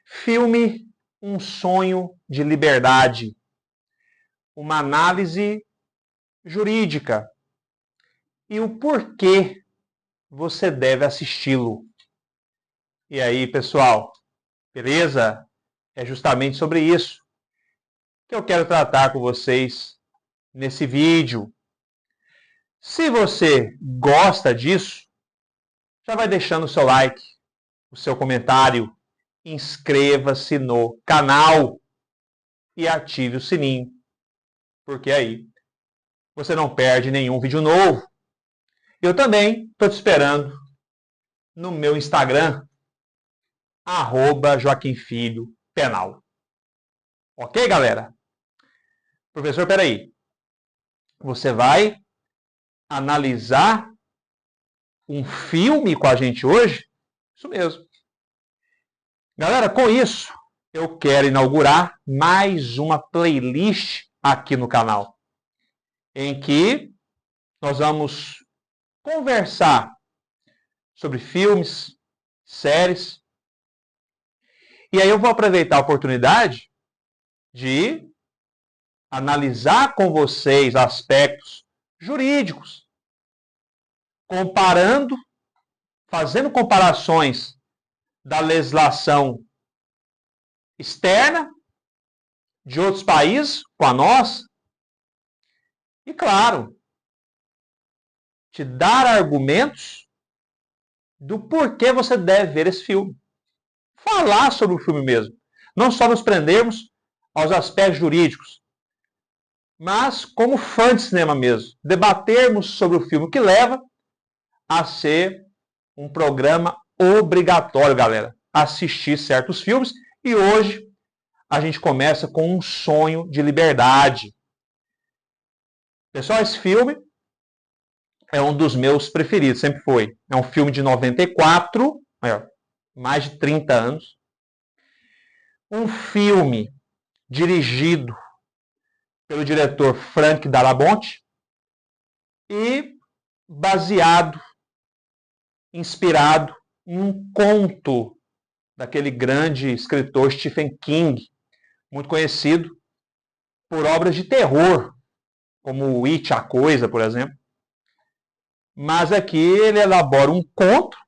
Filme Um Sonho de Liberdade. Uma análise jurídica. E o porquê você deve assisti-lo. E aí, pessoal, beleza? É justamente sobre isso que eu quero tratar com vocês nesse vídeo. Se você gosta disso, já vai deixando o seu like, o seu comentário, inscreva-se no canal e ative o sininho, porque aí você não perde nenhum vídeo novo. Eu também estou te esperando no meu Instagram, @JoaquimFilhoPenal. Ok, galera? Professor, peraí. Você vai analisar um filme com a gente hoje? Isso mesmo. Galera, com isso, eu quero inaugurar mais uma playlist aqui no canal, em que nós vamos conversar sobre filmes, séries. E aí eu vou aproveitar a oportunidade de analisar com vocês aspectos jurídicos, comparando, fazendo comparações da legislação externa de outros países com a nossa. E, claro, te dar argumentos do porquê você deve ver esse filme. Falar sobre o filme mesmo. Não só nos prendermos aos aspectos jurídicos, mas como fã de cinema mesmo. Debatermos sobre o filme, que leva a ser um programa obrigatório, galera. Assistir certos filmes. E hoje a gente começa com Um Sonho de Liberdade. Pessoal, esse filme é um dos meus preferidos, sempre foi. É um filme de 94, mais de 30 anos. Um filme dirigido pelo diretor Frank Darabont e baseado, inspirado em um conto daquele grande escritor Stephen King, muito conhecido por obras de terror, como It, a Coisa, por exemplo. Mas aqui ele elabora um conto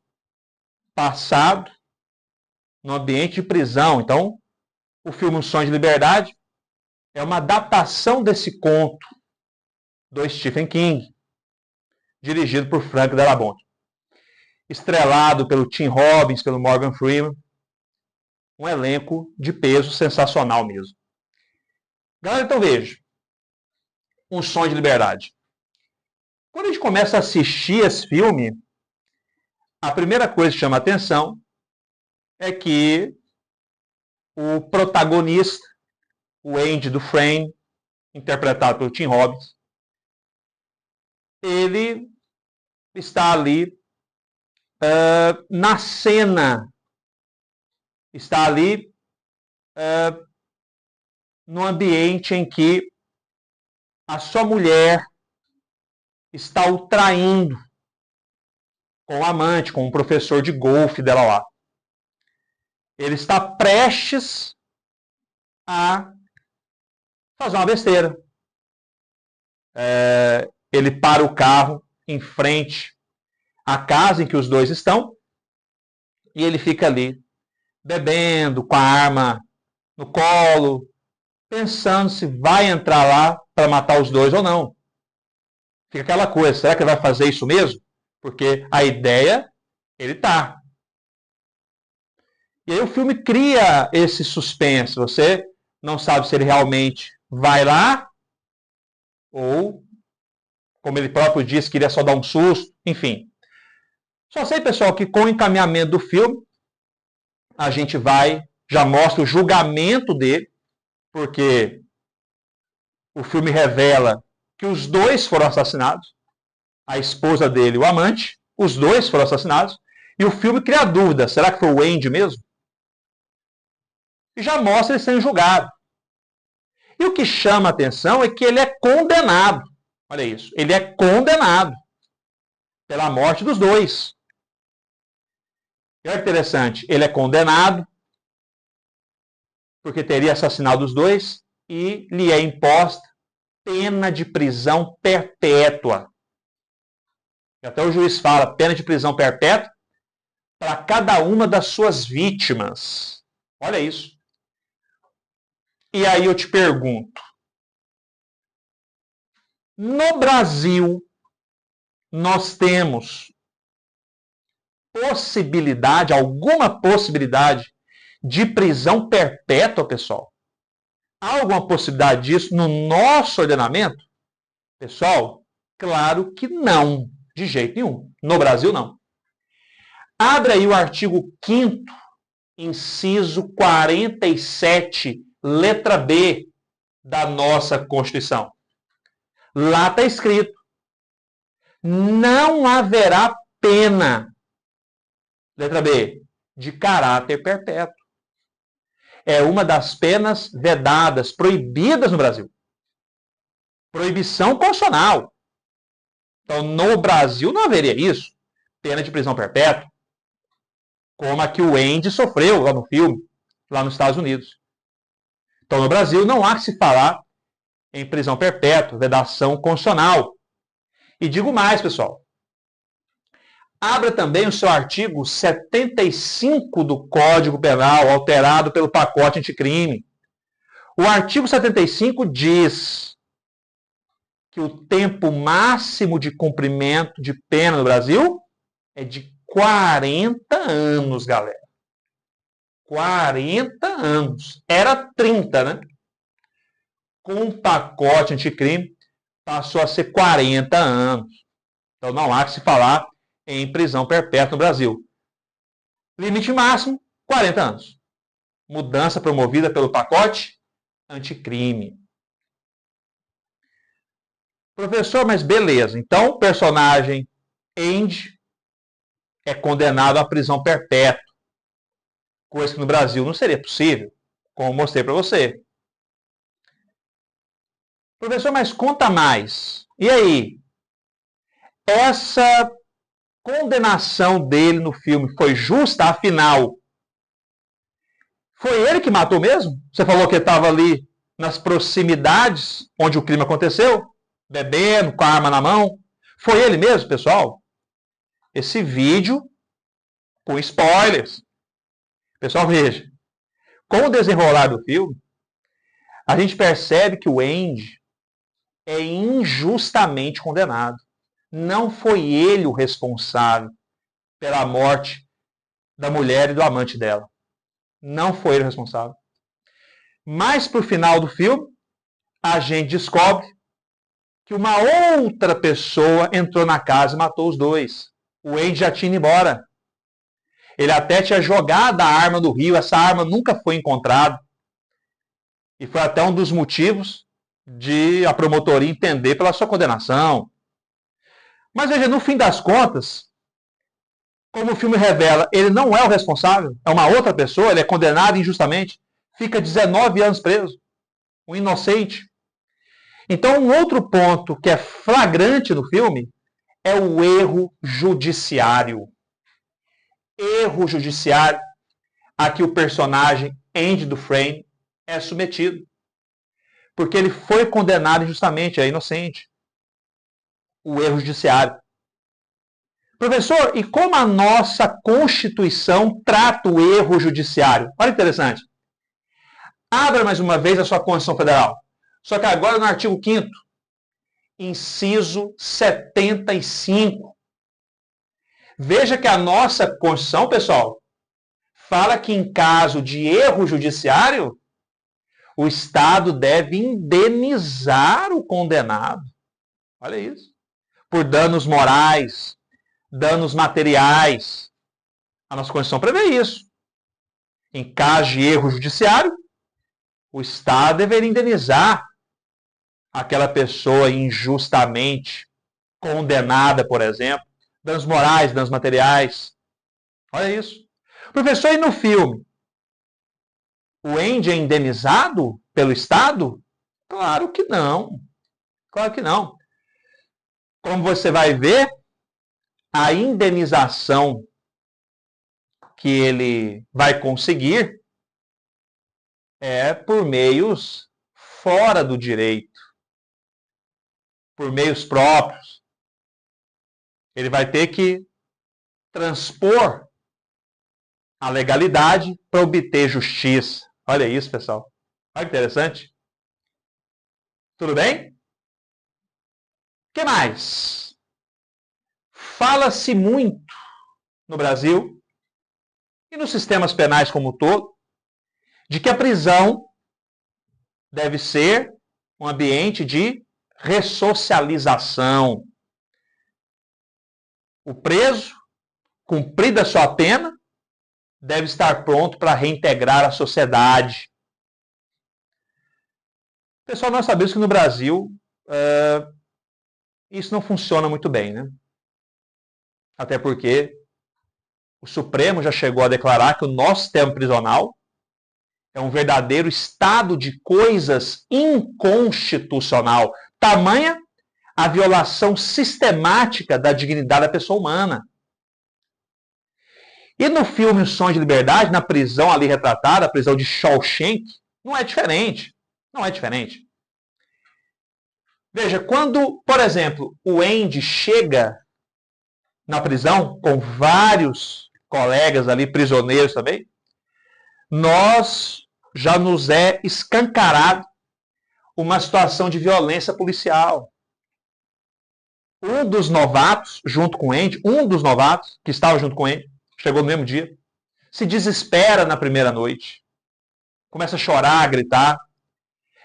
passado no ambiente de prisão. Então, o filme Um Sonho de Liberdade é uma adaptação desse conto do Stephen King, dirigido por Frank Darabont. Estrelado pelo Tim Robbins, pelo Morgan Freeman. Um elenco de peso sensacional mesmo. Galera, então veja. Um Sonho de Liberdade. Quando a gente começa a assistir esse filme, a primeira coisa que chama a atenção é que o protagonista, o Andy Dufresne, interpretado pelo Tim Robbins, ele está ali na cena, está ali no ambiente em que a sua mulher está o traindo com o amante, com o professor de golfe dela lá. Ele está prestes a fazer uma besteira. Ele para o carro em frente à casa em que os dois estão e ele fica ali bebendo, com a arma no colo, pensando se vai entrar lá para matar os dois ou não. Fica aquela coisa, será que ele vai fazer isso mesmo? Porque a ideia, ele tá. E aí o filme cria esse suspense. Você não sabe se ele realmente vai lá ou, como ele próprio disse, queria só dar um susto. Enfim. Só sei, pessoal, que com o encaminhamento do filme, a gente já mostra o julgamento dele, porque o filme revela que os dois foram assassinados, a esposa dele e o amante, os dois foram assassinados, e o filme cria a dúvida, será que foi o Andy mesmo? E já mostra ele sendo julgado. E o que chama a atenção é que ele é condenado. Olha isso, ele é condenado pela morte dos dois. E olha que interessante, ele é condenado, porque teria assassinado os dois, e lhe é imposta pena de prisão perpétua. Até o juiz fala, pena de prisão perpétua para cada uma das suas vítimas. Olha isso. E aí eu te pergunto, no Brasil, nós temos alguma possibilidade de prisão perpétua, pessoal? Há alguma possibilidade disso no nosso ordenamento? Pessoal, claro que não, de jeito nenhum. No Brasil, não. Abre aí o artigo 5º, inciso 47, letra B da nossa Constituição. Lá está escrito, não haverá pena, letra B, de caráter perpétuo. É uma das penas vedadas, proibidas no Brasil. Proibição constitucional. Então, no Brasil não haveria isso. Pena de prisão perpétua. Como a que o Andy sofreu lá no filme, lá nos Estados Unidos. Então, no Brasil não há que se falar em prisão perpétua, vedação constitucional. E digo mais, pessoal. Abra também o seu artigo 75 do Código Penal, alterado pelo pacote anticrime. O artigo 75 diz que o tempo máximo de cumprimento de pena no Brasil é de 40 anos, galera. 40 anos. Era 30, né? Com o pacote anticrime, passou a ser 40 anos. Então não há que se falar em prisão perpétua no Brasil. Limite máximo, 40 anos. Mudança promovida pelo pacote anticrime. Professor, mas beleza. Então o personagem Andy é condenado à prisão perpétua. Coisa que no Brasil não seria possível, como eu mostrei para você. Professor, mas conta mais. E aí? Essa condenação dele no filme foi justa? Afinal, foi ele que matou mesmo? Você falou que estava ali nas proximidades onde o crime aconteceu, bebendo, com a arma na mão. Foi ele mesmo, pessoal? Esse vídeo com spoilers. Pessoal, veja. Com o desenrolar do filme, a gente percebe que o Andy é injustamente condenado. Não foi ele o responsável pela morte da mulher e do amante dela. Não foi ele o responsável. Mas pro final do filme, a gente descobre que uma outra pessoa entrou na casa e matou os dois. O Andy já tinha ido embora. Ele até tinha jogado a arma no rio, essa arma nunca foi encontrada. E foi até um dos motivos de a promotoria entender pela sua condenação. Mas veja, no fim das contas, como o filme revela, ele não é o responsável, é uma outra pessoa, ele é condenado injustamente, fica 19 anos preso, um inocente. Então, um outro ponto que é flagrante no filme é o erro judiciário. Erro judiciário a que o personagem Andy Dufresne é submetido. Porque ele foi condenado injustamente, é inocente. O erro judiciário. Professor, e como a nossa Constituição trata o erro judiciário? Olha que interessante. Abra mais uma vez a sua Constituição Federal. Só que agora no artigo 5º, inciso 75. Veja que a nossa Constituição, pessoal, fala que em caso de erro judiciário, o Estado deve indenizar o condenado. Olha isso. Por danos morais, danos materiais. A nossa Constituição prevê isso. Em caso de erro judiciário, o Estado deveria indenizar aquela pessoa injustamente condenada, por exemplo. Danos morais, danos materiais. Olha isso. Professor, e no filme? O Andy é indenizado pelo Estado? Claro que não. Claro que não. Como você vai ver, a indenização que ele vai conseguir é por meios fora do direito, por meios próprios. Ele vai ter que transpor a legalidade para obter justiça. Olha isso, pessoal. Olha que interessante. Tudo bem? O que mais? Fala-se muito no Brasil e nos sistemas penais como um todo de que a prisão deve ser um ambiente de ressocialização. O preso, cumprida a sua pena, deve estar pronto para reintegrar a sociedade. Pessoal, nós sabemos que no Brasil isso não funciona muito bem, né? Até porque o Supremo já chegou a declarar que o nosso sistema prisional é um verdadeiro estado de coisas inconstitucional. Tamanha a violação sistemática da dignidade da pessoa humana. E no filme O Sonho de Liberdade, na prisão ali retratada, a prisão de Shawshank, não é diferente. Não é diferente. Veja, quando, por exemplo, o Andy chega na prisão, com vários colegas ali, prisioneiros também, já nos é escancarado uma situação de violência policial. Um dos novatos, junto com o Andy, que estava junto com o Andy, chegou no mesmo dia, se desespera na primeira noite, começa a chorar, a gritar,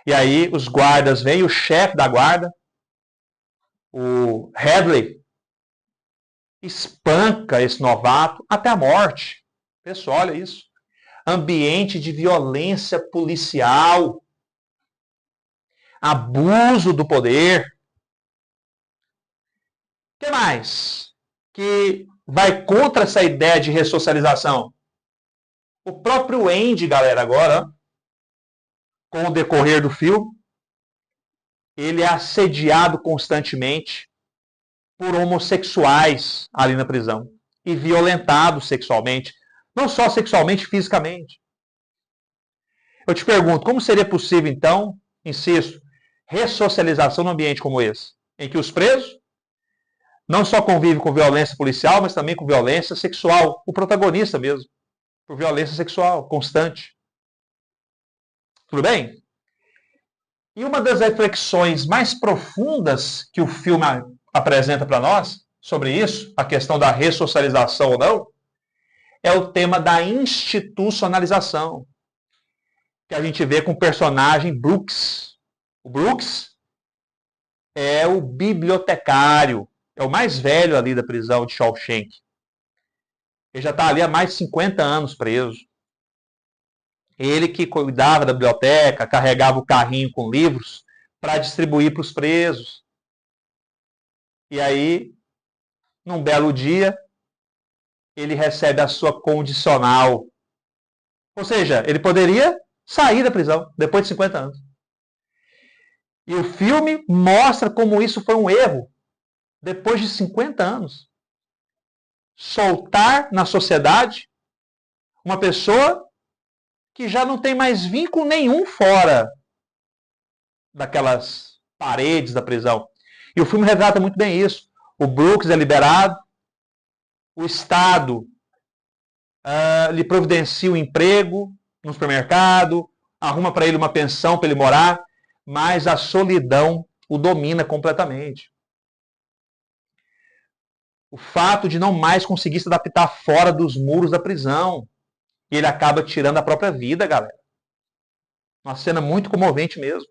e aí os guardas vêm, o chefe da guarda, o Hadley, espanca esse novato até a morte. Pessoal, olha isso. Ambiente de violência policial, abuso do poder. O que mais que vai contra essa ideia de ressocialização? O próprio Andy, galera, agora, com o decorrer do filme, ele é assediado constantemente por homossexuais ali na prisão e violentado sexualmente, não só sexualmente, fisicamente. Eu te pergunto, como seria possível, então, insisto, ressocialização num ambiente como esse, em que os presos não só convivem com violência policial, mas também com violência sexual, o protagonista mesmo, por violência sexual constante. Tudo bem? E uma das reflexões mais profundas que o filme apresenta para nós sobre isso, a questão da ressocialização ou não, é o tema da institucionalização, que a gente vê com o personagem Brooks. O Brooks é o bibliotecário, é o mais velho ali da prisão de Shawshank. Ele já está ali há mais de 50 anos preso. Ele que cuidava da biblioteca, carregava o carrinho com livros para distribuir para os presos. E aí, num belo dia, ele recebe a sua condicional. Ou seja, ele poderia sair da prisão depois de 50 anos. E o filme mostra como isso foi um erro. Depois de 50 anos. Soltar na sociedade uma pessoa que já não tem mais vínculo nenhum fora daquelas paredes da prisão. E o filme retrata muito bem isso. O Brooks é liberado, o Estado lhe providencia um emprego no supermercado, arruma para ele uma pensão para ele morar, mas a solidão o domina completamente. O fato de não mais conseguir se adaptar fora dos muros da prisão. E ele acaba tirando a própria vida, galera. Uma cena muito comovente mesmo.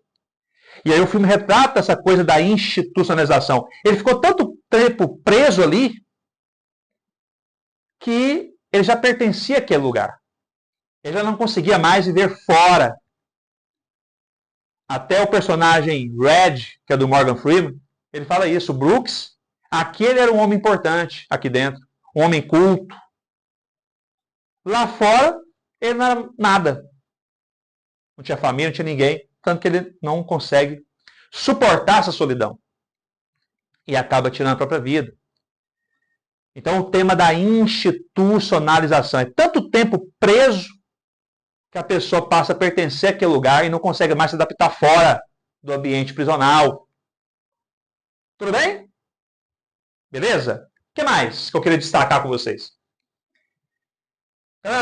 E aí o filme retrata essa coisa da institucionalização. Ele ficou tanto tempo preso ali que ele já pertencia àquele lugar. Ele já não conseguia mais viver fora. Até o personagem Red, que é do Morgan Freeman, ele fala isso. O Brooks, aquele era um homem importante aqui dentro. Um homem culto. Lá fora, ele não era nada. Não tinha família, não tinha ninguém. Tanto que ele não consegue suportar essa solidão. E acaba tirando a própria vida. Então, o tema da institucionalização. É tanto tempo preso que a pessoa passa a pertencer àquele lugar e não consegue mais se adaptar fora do ambiente prisional. Tudo bem? Beleza? O que mais que eu queria destacar com vocês?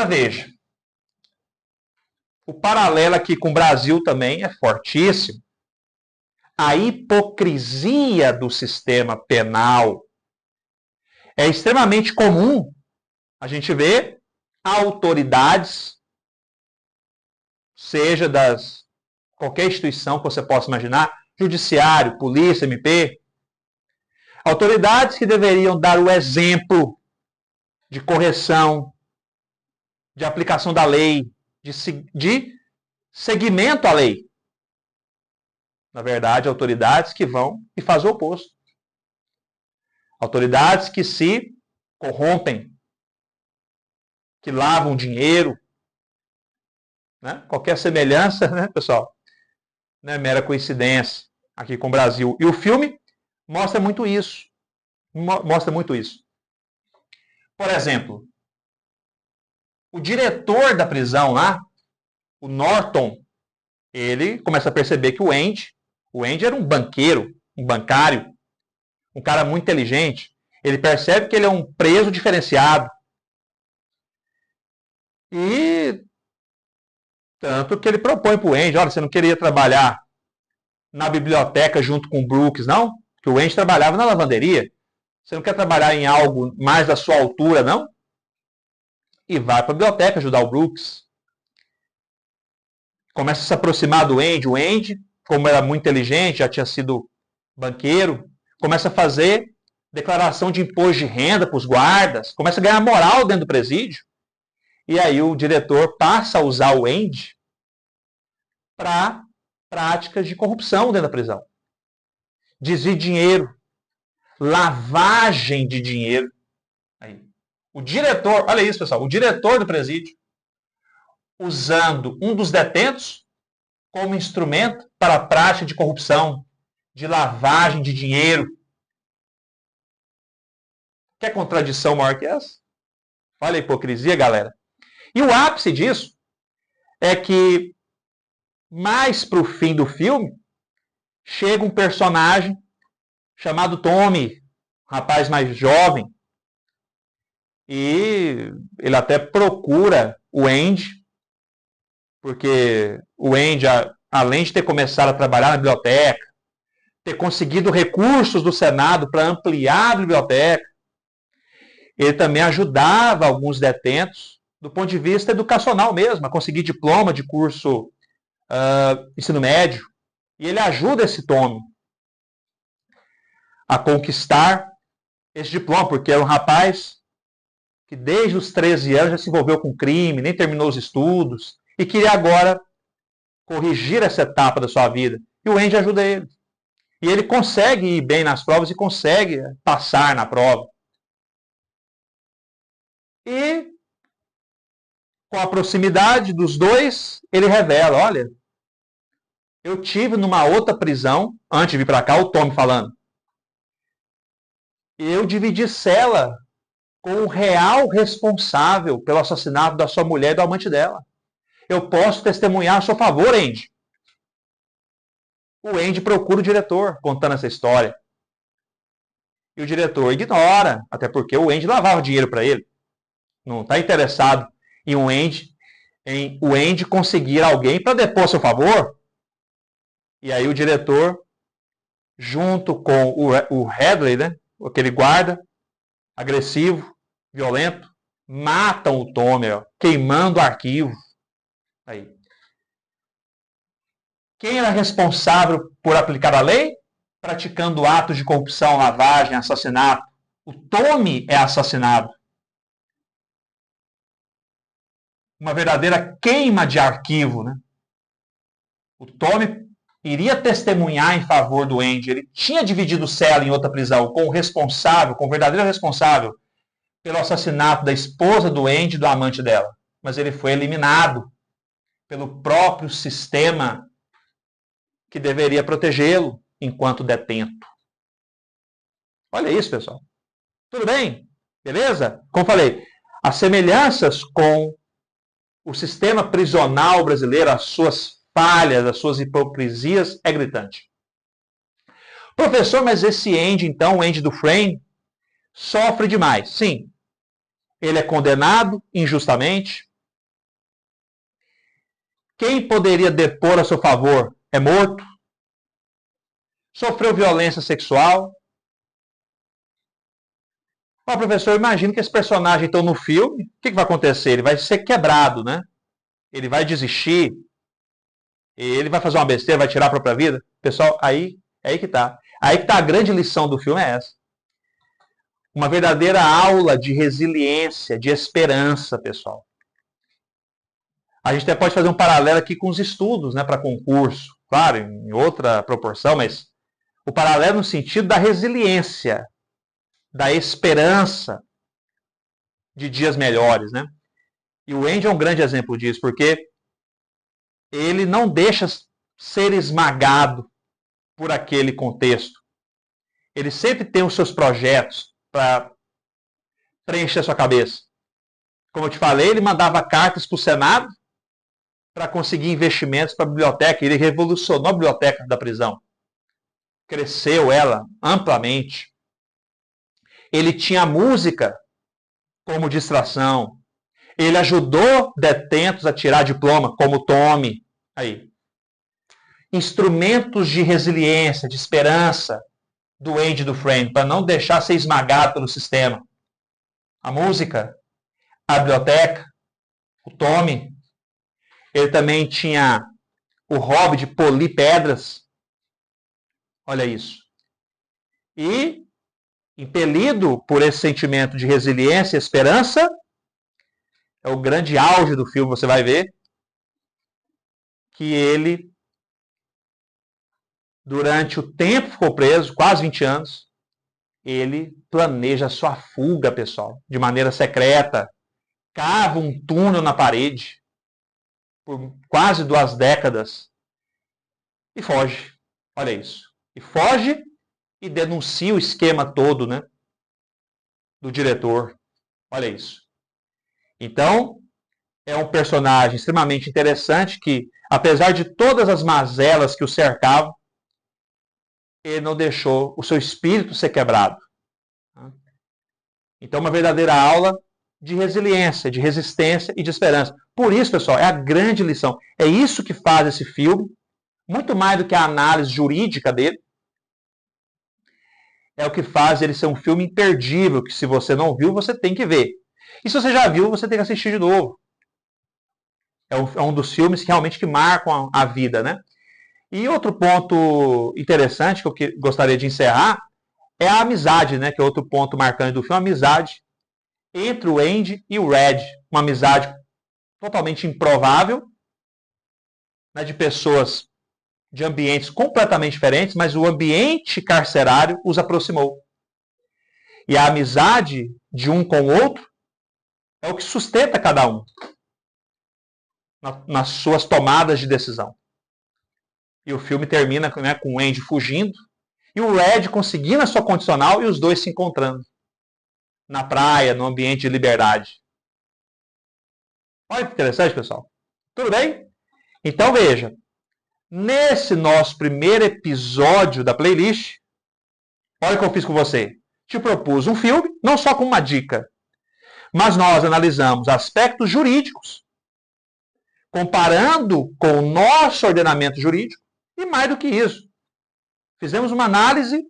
Veja, o paralelo aqui com o Brasil também é fortíssimo. A hipocrisia do sistema penal. É extremamente comum a gente ver autoridades, seja das qualquer instituição que você possa imaginar, judiciário, polícia, MP, autoridades que deveriam dar o exemplo de correção, de aplicação da lei, de seguimento à lei. Na verdade, autoridades que vão e fazem o oposto. Autoridades que se corrompem, que lavam dinheiro. Né? Qualquer semelhança, né, pessoal, não é mera coincidência aqui com o Brasil. E o filme mostra muito isso. Mostra muito isso. Por exemplo, o diretor da prisão lá, o Norton, ele começa a perceber que o Andy era um banqueiro, um bancário, um cara muito inteligente. Ele percebe que ele é um preso diferenciado. E tanto que ele propõe para o Andy, olha, você não queria trabalhar na biblioteca junto com o Brooks, não? Porque o Andy trabalhava na lavanderia. Você não quer trabalhar em algo mais da sua altura, não? E vai para a biblioteca ajudar o Brooks. Começa a se aproximar do Andy. O Andy, como era muito inteligente, já tinha sido banqueiro, começa a fazer declaração de imposto de renda para os guardas, começa a ganhar moral dentro do presídio. E aí o diretor passa a usar o Andy para práticas de corrupção dentro da prisão. Desvio de dinheiro, lavagem de dinheiro. Aí. O diretor, olha isso, pessoal, o diretor do presídio, usando um dos detentos como instrumento para a prática de corrupção, de lavagem de dinheiro. Quer contradição maior que essa? Olha a hipocrisia, galera. E o ápice disso é que, mais para o fim do filme, chega um personagem chamado Tommy, um rapaz mais jovem, e ele até procura o Andy, porque o Andy, além de ter começado a trabalhar na biblioteca, ter conseguido recursos do Senado para ampliar a biblioteca, ele também ajudava alguns detentos do ponto de vista educacional mesmo, a conseguir diploma de curso ensino médio. E ele ajuda esse Tommy a conquistar esse diploma, porque era um rapaz que desde os 13 anos já se envolveu com crime, nem terminou os estudos, e queria agora corrigir essa etapa da sua vida. E o Andy ajuda ele. E ele consegue ir bem nas provas e consegue passar na prova. E, com a proximidade dos dois, ele revela, olha, eu tive numa outra prisão, antes de vir para cá, o Tommy falando, eu dividi cela com o real responsável pelo assassinato da sua mulher e do amante dela. Eu posso testemunhar a seu favor, Andy. O Andy procura o diretor, contando essa história. E o diretor ignora, até porque o Andy lavava dinheiro para ele. Não está interessado em o Andy conseguir alguém para depor a seu favor. E aí o diretor, junto com o Hadley, né, aquele guarda, agressivo, violento, matam o Tommy, ó, queimando o arquivo. Aí. Quem era responsável por aplicar a lei? Praticando atos de corrupção, lavagem, assassinato. O Tommy é assassinado. Uma verdadeira queima de arquivo, né? O Tommy iria testemunhar em favor do Andy. Ele tinha dividido cela em outra prisão com o responsável, com o verdadeiro responsável pelo assassinato da esposa do Andy e do amante dela. Mas ele foi eliminado pelo próprio sistema que deveria protegê-lo enquanto detento. Olha isso, pessoal. Tudo bem? Beleza? Como falei, as semelhanças com O sistema prisional brasileiro, as suas falhas, as suas hipocrisias, é gritante. Professor, mas esse Andy, então, o Andy Dufresne, sofre demais. Sim, ele é condenado injustamente. Quem poderia depor a seu favor é morto. Sofreu violência sexual. Ó, professor, imagina que esse personagem, então, no filme, o que vai acontecer? Ele vai ser quebrado, né? Ele vai desistir. Ele vai fazer uma besteira, vai tirar a própria vida. Pessoal, aí que tá. Aí que tá a grande lição do filme, é essa. Uma verdadeira aula de resiliência, de esperança, pessoal. A gente até pode fazer um paralelo aqui com os estudos, né, para concurso. Claro, em outra proporção, mas o paralelo no sentido da resiliência, da esperança de dias melhores, né? E o Andy é um grande exemplo disso, porque ele não deixa ser esmagado por aquele contexto. Ele sempre tem os seus projetos para preencher a sua cabeça. Como eu te falei, ele mandava cartas para o Senado para conseguir investimentos para a biblioteca. Ele revolucionou a biblioteca da prisão. Cresceu ela amplamente. Ele tinha música como distração. Ele ajudou detentos a tirar diploma, como Tommy. Aí. Instrumentos de resiliência, de esperança do Andy Dufresne, para não deixar ser esmagado pelo sistema. A música, a biblioteca, o Tommy. Ele também tinha o hobby de polir pedras. Olha isso. E, impelido por esse sentimento de resiliência e esperança, é o grande auge do filme, você vai ver, que ele, durante o tempo ficou preso, quase 20 anos, ele planeja a sua fuga, pessoal, de maneira secreta, cava um túnel na parede, por quase 2 décadas, e foge. Olha isso. E foge e denuncia o esquema todo, né, do diretor. Olha isso. Então, é um personagem extremamente interessante que, apesar de todas as mazelas que o cercavam, ele não deixou o seu espírito ser quebrado. Então, uma verdadeira aula de resiliência, de resistência e de esperança. Por isso, pessoal, é a grande lição. É isso que faz esse filme, muito mais do que a análise jurídica dele. É o que faz ele ser um filme imperdível, que se você não viu, você tem que ver. E se você já viu, você tem que assistir de novo. É um dos filmes que realmente marcam a vida, né? E outro ponto interessante que eu gostaria de encerrar é a amizade, né? Que é outro ponto marcante do filme, a amizade entre o Andy e o Red. Uma amizade totalmente improvável, né, de pessoas de ambientes completamente diferentes, mas o ambiente carcerário os aproximou. E a amizade de um com o outro é o que sustenta cada um nas suas tomadas de decisão. E o filme termina, né, com o Andy fugindo e o Red conseguindo a sua condicional e os dois se encontrando na praia, no ambiente de liberdade. Olha que interessante, pessoal. Tudo bem? Então veja, nesse nosso primeiro episódio da playlist, olha o que eu fiz com você. Te propus um filme, não só com uma dica, mas nós analisamos aspectos jurídicos, comparando com o nosso ordenamento jurídico, e mais do que isso, fizemos uma análise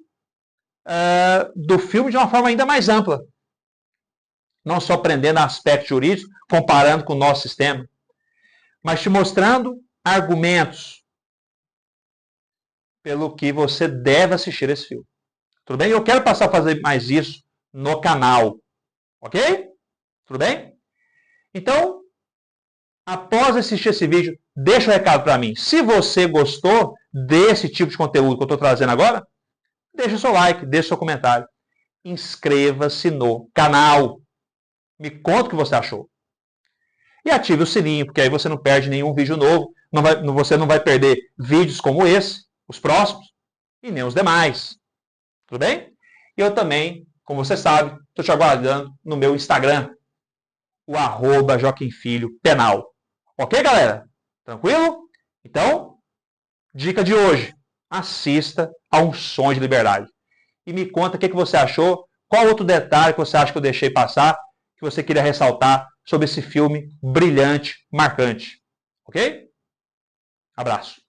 do filme de uma forma ainda mais ampla. Não só aprendendo aspectos jurídicos, comparando com o nosso sistema, mas te mostrando argumentos pelo que você deve assistir esse filme. Tudo bem? Eu quero passar a fazer mais isso no canal. Ok? Tudo bem? Então, após assistir esse vídeo, deixa um recado para mim. Se você gostou desse tipo de conteúdo que eu estou trazendo agora, deixa o seu like, deixa o seu comentário. Inscreva-se no canal. Me conta o que você achou. E ative o sininho, porque aí você não perde nenhum vídeo novo. Você não vai perder vídeos como esse, os próximos, e nem os demais. Tudo bem? E eu também, como você sabe, estou te aguardando no meu Instagram, o @JoaquimFilhoPenal. Ok, galera? Tranquilo? Então, dica de hoje. Assista a Um Sonho de Liberdade. E me conta o que você achou, qual outro detalhe que você acha que eu deixei passar, que você queria ressaltar sobre esse filme brilhante, marcante. Ok? Abraço.